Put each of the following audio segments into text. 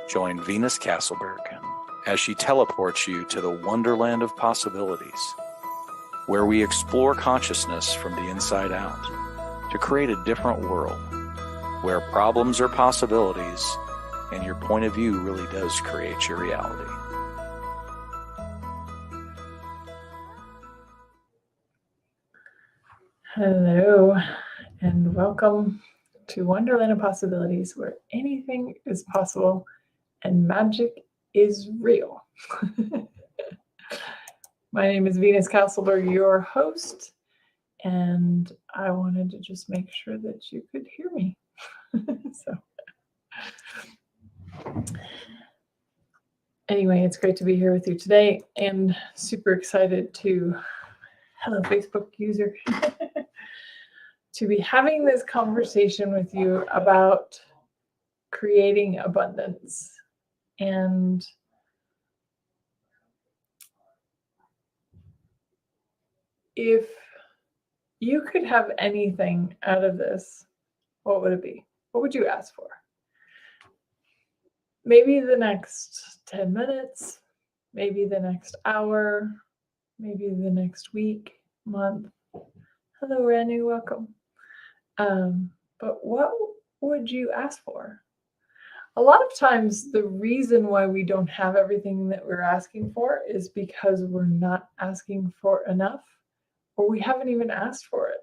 Join Venus Castleberg as she teleports you to the wonderland of possibilities, where we explore consciousness from the inside out to create a different world, where problems are possibilities and your point of view really does create your reality. Hello, and welcome to Wonderland of Possibilities, where anything is possible and magic is real. My name is Venus Castleberg, your host, and I wanted to just make sure that you could hear me. Anyway, it's great to be here with you today, and super excited to, hello Facebook user, to be having this conversation with you about creating abundance. And if you could have anything out of this, what would it be? What would you ask for? Maybe the next 10 minutes, maybe the next hour, maybe the next week, month. Hello, Ranu, welcome. But what would you ask for? A lot of times the reason why we don't have everything that we're asking for is because we're not asking for enough, or we haven't even asked for it.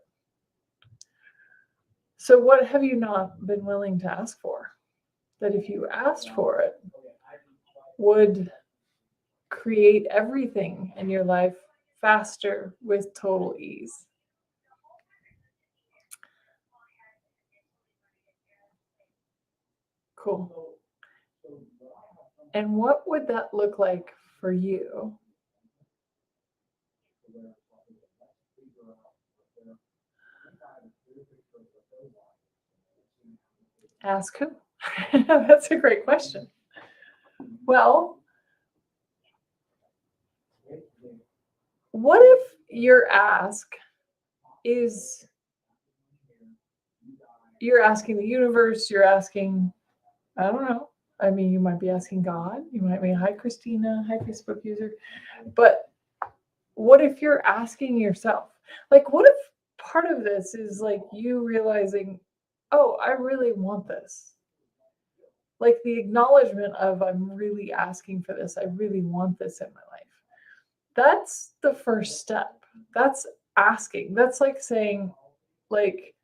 So what have you not been willing to ask for? That if you asked for it, would create everything in your life faster with total ease. Cool. And what would that look like for you? Ask who? That's a great question. Well, what if your ask is you're asking the universe, you're asking, I don't know. I mean, you might be asking God, you might be, hi, Christina, hi, Facebook user. But what if you're asking yourself? Like, what if part of this is like you realizing, oh, I really want this? Like the acknowledgement of, I'm really asking for this. I really want this in my life. That's the first step. That's asking. That's like saying, like,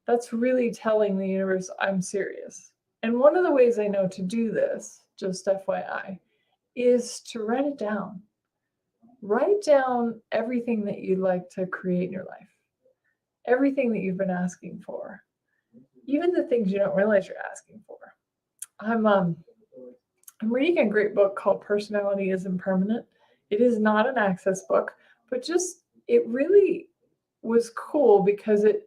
that's really telling the universe, I'm serious. And one of the ways I know to do this, just FYI, is to write it down. Write down everything that you'd like to create in your life. Everything that you've been asking for. Even the things you don't realize you're asking for. I'm reading a great book called Personality is Impermanent. It is not an access book, but just it really was cool because it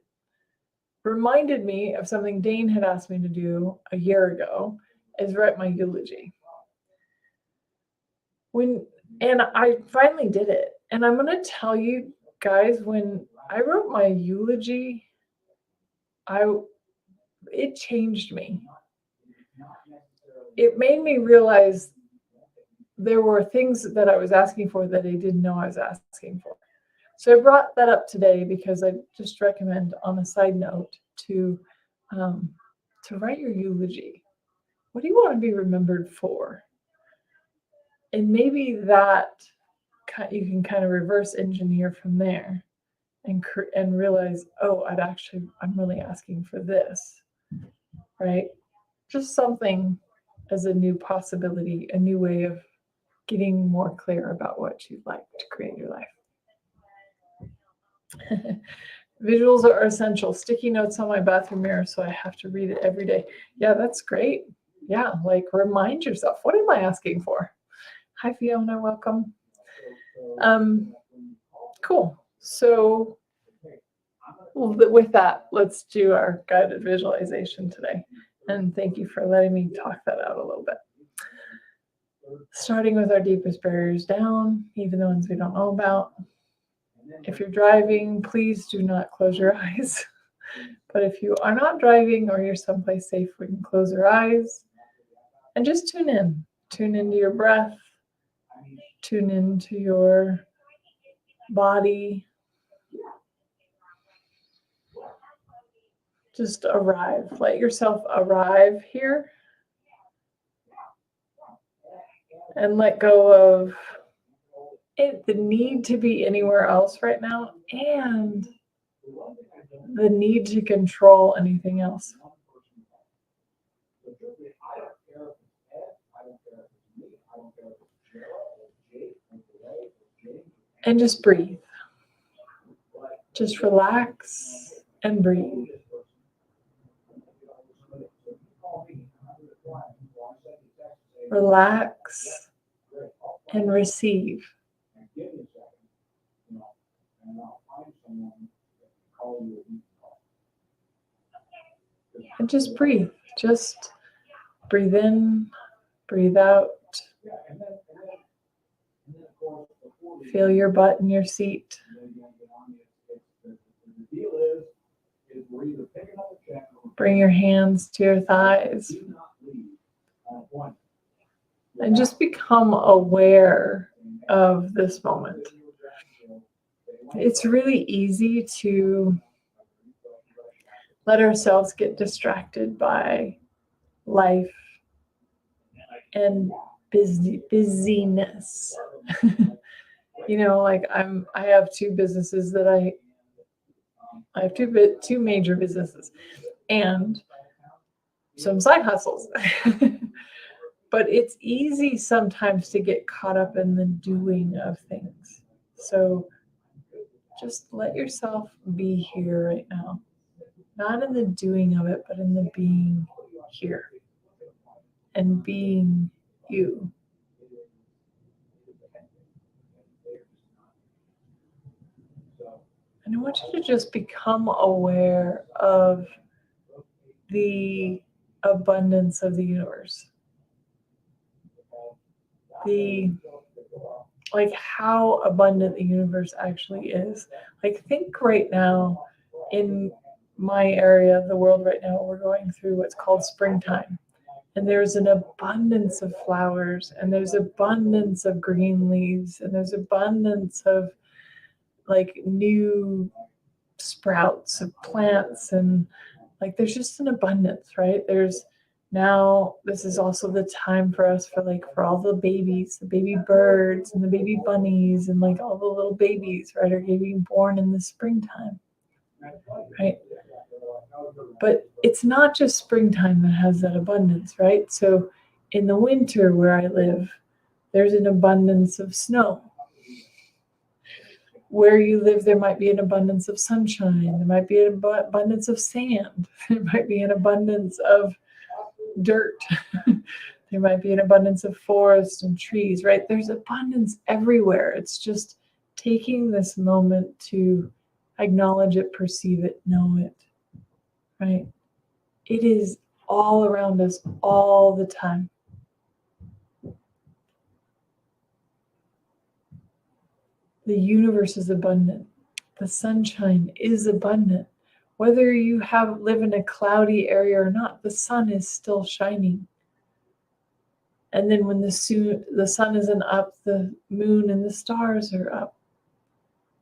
reminded me of something Dane had asked me to do a year ago, is write my eulogy. And I finally did it. And I'm going to tell you guys, when I wrote my eulogy, it changed me. It made me realize there were things that I was asking for that I didn't know I was asking for. So I brought that up today because I just recommend, on a side note, to write your eulogy. What do you want to be remembered for? And maybe that you can kind of reverse engineer from there and realize, oh, I'm really asking for this, right? Just something as a new possibility, a new way of getting more clear about what you'd like to create in your life. Visuals are essential. Sticky notes on my bathroom mirror, so I have to read it every day. Yeah, that's great. Yeah, like remind yourself, what am I asking for? Hi, Fiona, welcome. Cool. So with that, let's do our guided visualization today. And thank you for letting me talk that out a little bit. Starting with our deepest barriers down, even the ones we don't know about. If you're driving, please do not close your eyes. But if you are not driving or you're someplace safe, we can close your eyes. And just tune in. Tune into your breath. Tune into your body. Just arrive. Let yourself arrive here. And let go of the need to be anywhere else right now and the need to control anything else. And just breathe. Just relax and breathe. Relax and receive. And just breathe. Just breathe in, breathe out. Feel your butt in your seat. Bring your hands to your thighs. And just become aware of this moment. It's really easy to let ourselves get distracted by life and busyness. Like I have two businesses that I have two major businesses and some side hustles. But it's easy sometimes to get caught up in the doing of things. So just let yourself be here right now. Not in the doing of it, but in the being here and being you. And I want you to just become aware of the abundance of the universe. Like how abundant the universe actually is. Like think right now in my area of the world right now, we're going through what's called springtime. And there's an abundance of flowers, and there's abundance of green leaves, and there's abundance of like new sprouts of plants, and like there's just an abundance, right? This is also the time for us for all the babies, the baby birds and the baby bunnies and like all the little babies, right, are being born in the springtime, right? But it's not just springtime that has that abundance, right? So in the winter where I live, there's an abundance of snow. Where you live, there might be an abundance of sunshine. There might be an abundance of sand. There might be an abundance of dirt. There might be an abundance of forest and trees, right? There's abundance everywhere. It's just taking this moment to acknowledge it, perceive it, know it, right? It is all around us all the time. The universe is abundant. The sunshine is abundant. Whether you live in a cloudy area or not, the sun is still shining. And then when the sun isn't up, the moon and the stars are up.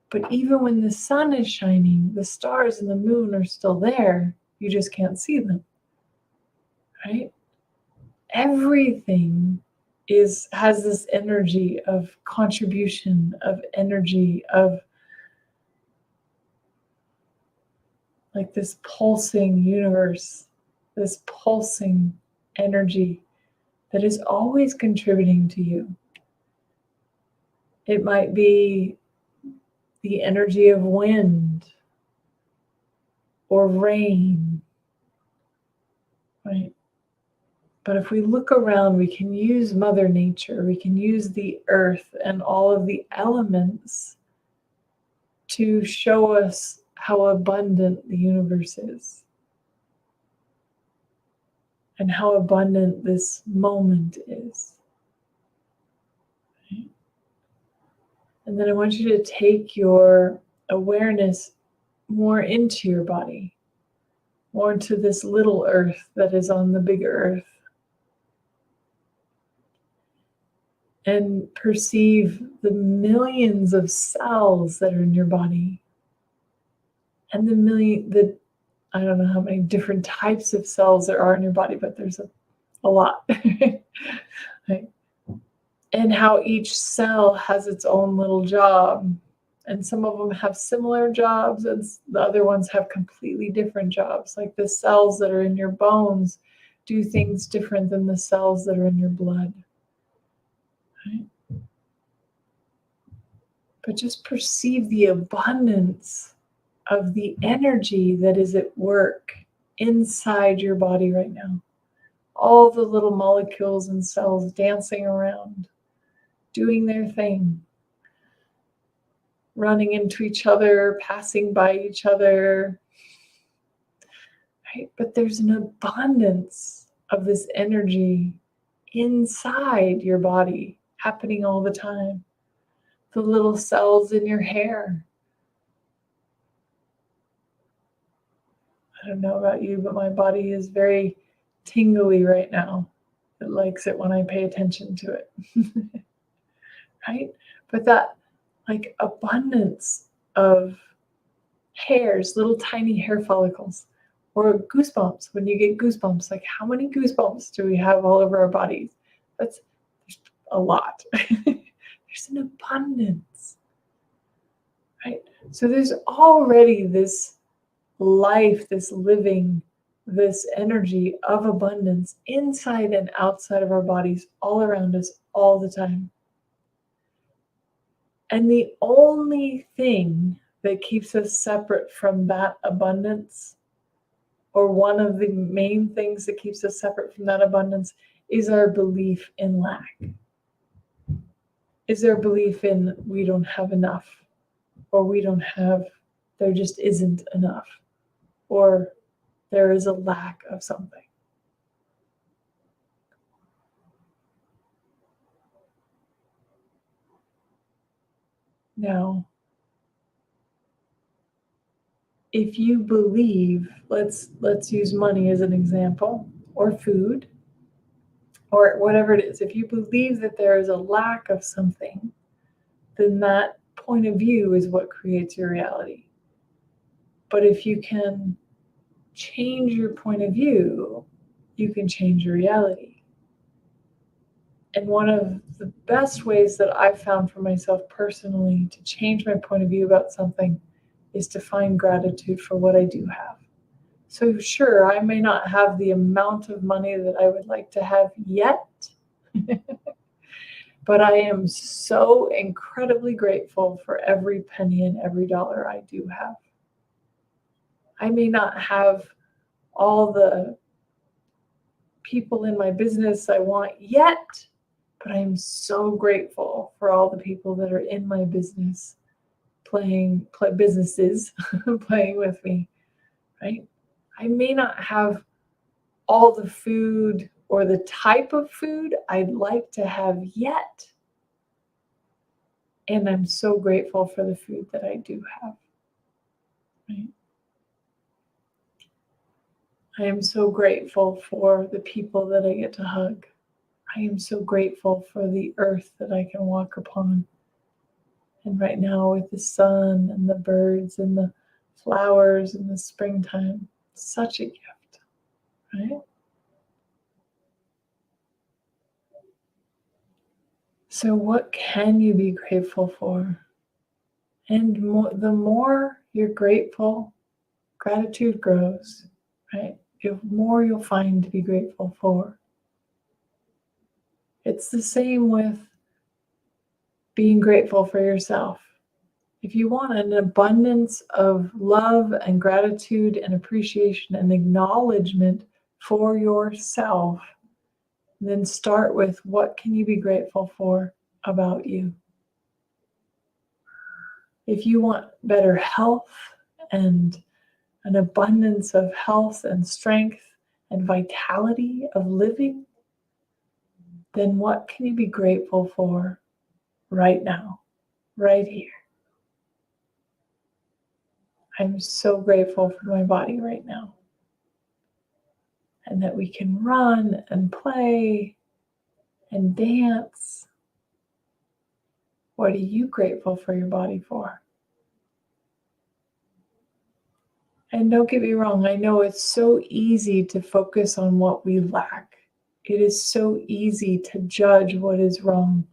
But even when the sun is shining, the stars and the moon are still there. You just can't see them, right? Everything has this energy of contribution, of energy, of like this pulsing universe, this pulsing energy that is always contributing to you. It might be the energy of wind or rain, right? But if we look around, we can use Mother Nature, we can use the earth and all of the elements to show us how abundant the universe is and how abundant this moment is. Right? And then I want you to take your awareness more into your body, more into this little earth that is on the big earth. and perceive the millions of cells that are in your body, and I don't know how many different types of cells there are in your body, but there's a lot. Right? And how each cell has its own little job. And some of them have similar jobs, and the other ones have completely different jobs. Like the cells that are in your bones do things different than the cells that are in your blood. Right? But just perceive the abundance of the energy that is at work inside your body right now. All the little molecules and cells dancing around, doing their thing, running into each other, passing by each other. Right? But there's an abundance of this energy inside your body happening all the time. The little cells in your hair. I don't know about you, but my body is very tingly right now. It likes it when I pay attention to it. Right? But that like abundance of hairs, little tiny hair follicles, or goosebumps. When you get goosebumps, like how many goosebumps do we have all over our bodies? That's a lot. There's an abundance, right? So there's already this life, this living, this energy of abundance inside and outside of our bodies, all around us, all the time. And the only thing that keeps us separate from that abundance, or one of the main things that keeps us separate from that abundance, is our belief in lack. Is our belief in we don't have enough, or there just isn't enough, or there is a lack of something. Now, if you believe, let's use money as an example, or food, or whatever it is. If you believe that there is a lack of something, then that point of view is what creates your reality. But if you can change your point of view, you can change your reality. And one of the best ways that I've found for myself personally to change my point of view about something is to find gratitude for what I do have. So sure, I may not have the amount of money that I would like to have yet, but I am so incredibly grateful for every penny and every dollar I do have. I may not have all the people in my business I want yet, but I am so grateful for all the people that are in my business businesses playing with me, right? I may not have all the food or the type of food I'd like to have yet. And I'm so grateful for the food that I do have. Right? I am so grateful for the people that I get to hug. I am so grateful for the earth that I can walk upon. And right now with the sun and the birds and the flowers and the springtime, such a gift, right? So what can you be grateful for? And the more you're grateful, gratitude grows, right? The more you'll find to be grateful for. It's the same with being grateful for yourself. If you want an abundance of love and gratitude and appreciation and acknowledgement for yourself, then start with what can you be grateful for about you? If you want better health and an abundance of health and strength and vitality of living, then what can you be grateful for right now, right here? I'm so grateful for my body right now, and that we can run and play and dance What are you grateful for your body for? And don't get me wrong, I know it's so easy to focus on what we lack. It is so easy to judge what is wrong.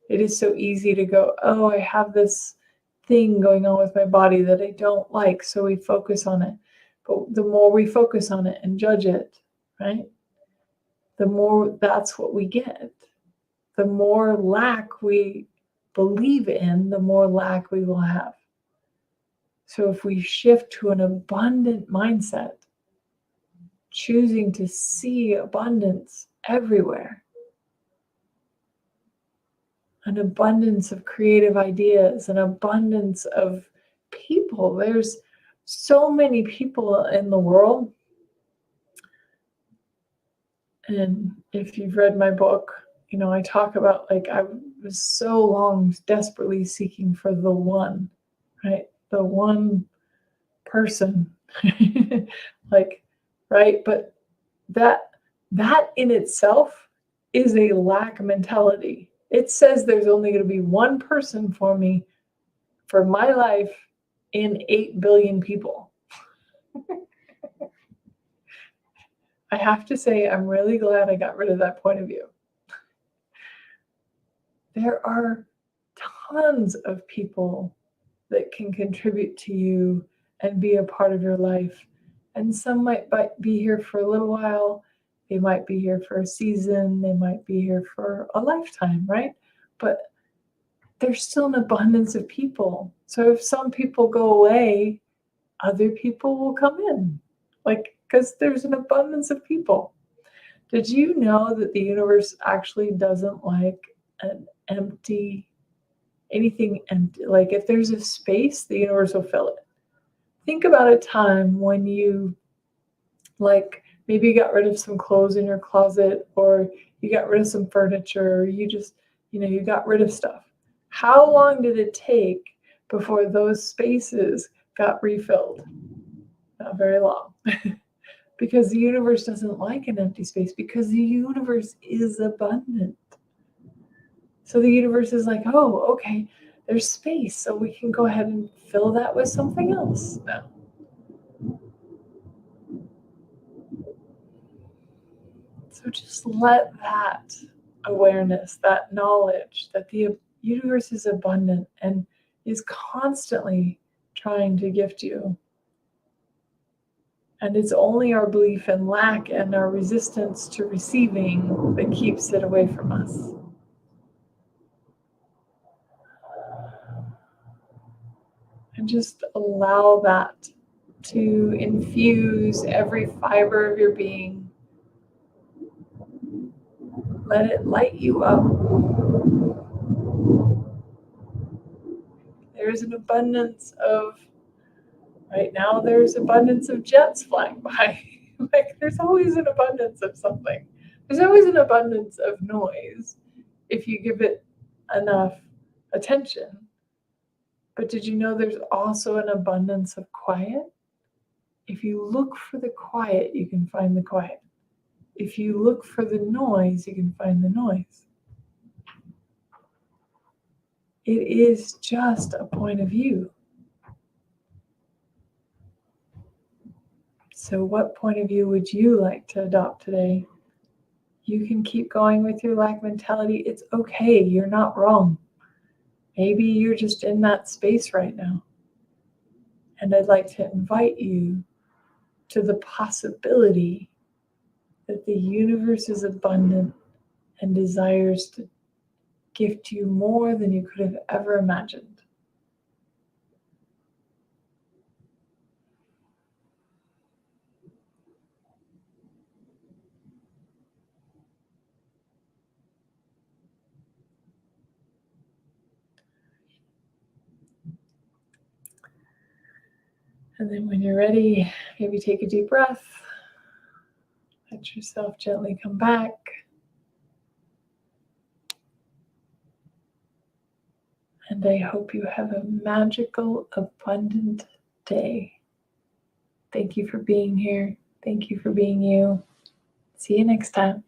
It is so easy to go, oh, I have this thing going on with my body that I don't like, so we focus on it. But the more we focus on it and judge it, right, the more that's what we get. The more lack we believe in, the more lack we will have. So if we shift to an abundant mindset, choosing to see abundance everywhere, an abundance of creative ideas, an abundance of people. There's so many people in the world. And if you've read my book, I talk about like I was so long desperately seeking for the one, right? The one person. Like, right? But that in itself is a lack mentality. It says there's only going to be one person for me for my life in 8 billion people. I have to say, I'm really glad I got rid of that point of view. There are tons of people that can contribute to you and be a part of your life. And some might be here for a little while. They might be here for a season. They might be here for a lifetime, right? But there's still an abundance of people. So if some people go away, other people will come in. Like, because there's an abundance of people. Did you know that the universe actually doesn't like anything empty? Like if there's a space, the universe will fill it. Think about a time when you maybe you got rid of some clothes in your closet, or you got rid of some furniture, or you just, you got rid of stuff. How long did it take before those spaces got refilled? Not very long. Because the universe doesn't like an empty space, because the universe is abundant. So the universe is like, oh, okay, there's space, so we can go ahead and fill that with something else now. So just let that awareness, that knowledge that the universe is abundant and is constantly trying to gift you. And it's only our belief in lack and our resistance to receiving that keeps it away from us. And just allow that to infuse every fiber of your being. Let it light you up. There's an abundance of, right now, there's abundance of jets flying by. Like, there's always an abundance of something. There's always an abundance of noise if you give it enough attention. But did you know there's also an abundance of quiet? If you look for the quiet, you can find the quiet. If you look for the noise, you can find the noise. It is just a point of view. So what point of view would you like to adopt today? You can keep going with your lack mentality. It's okay. You're not wrong. Maybe you're just in that space right now. And I'd like to invite you to the possibility that the universe is abundant and desires to gift you more than you could have ever imagined. And then when you're ready, maybe take a deep breath. Let yourself gently come back. And I hope you have a magical, abundant day. Thank you for being here. Thank you for being you. See you next time.